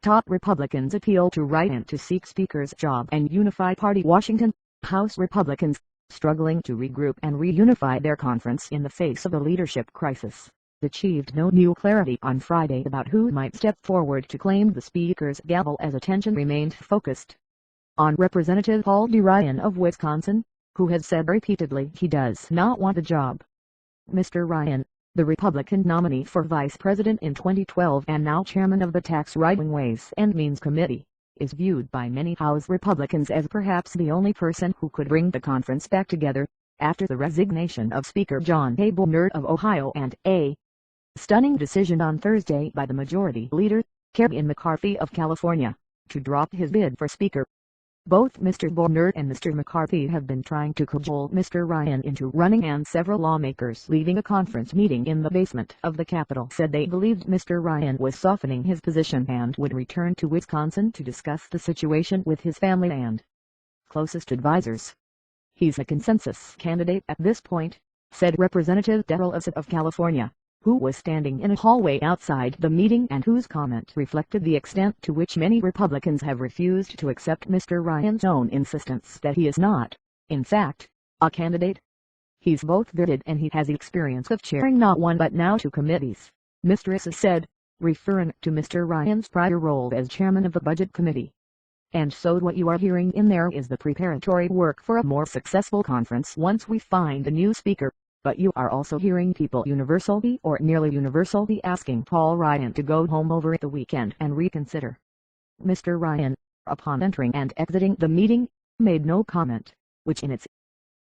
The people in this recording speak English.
Top Republicans appeal to Ryan to seek Speaker's job and Unify Party. Washington, House Republicans, struggling to regroup and reunify their conference in the face of a leadership crisis, achieved no new clarity on Friday about who might step forward to claim the Speaker's gavel as attention remained focused on Representative Paul D. Ryan of Wisconsin, who has said repeatedly he does not want the job. Mr. Ryan, the Republican nominee for vice president in 2012 and now chairman of the Tax Writing Ways and Means Committee, is viewed by many House Republicans as perhaps the only person who could bring the conference back together, after the resignation of Speaker John A. Boehner of Ohio and a stunning decision on Thursday by the Majority Leader, Kevin McCarthy of California, to drop his bid for Speaker. Both Mr. Boehner and Mr. McCarthy have been trying to cajole Mr. Ryan into running, and several lawmakers leaving a conference meeting in the basement of the Capitol said they believed Mr. Ryan was softening his position and would return to Wisconsin to discuss the situation with his family and closest advisors. "He's a consensus candidate at this point," said Representative Boehner of California, who was standing in a hallway outside the meeting and whose comment reflected the extent to which many Republicans have refused to accept Mr. Ryan's own insistence that he is not, in fact, a candidate. "He's both vetted and he has experience of chairing not one but now two committees," Mr. Issa said, referring to Mr. Ryan's prior role as chairman of the Budget Committee. "And so what you are hearing in there is the preparatory work for a more successful conference once we find a new speaker. But you are also hearing people universally or nearly universally asking Paul Ryan to go home over the weekend and reconsider." Mr. Ryan, upon entering and exiting the meeting, made no comment, which in its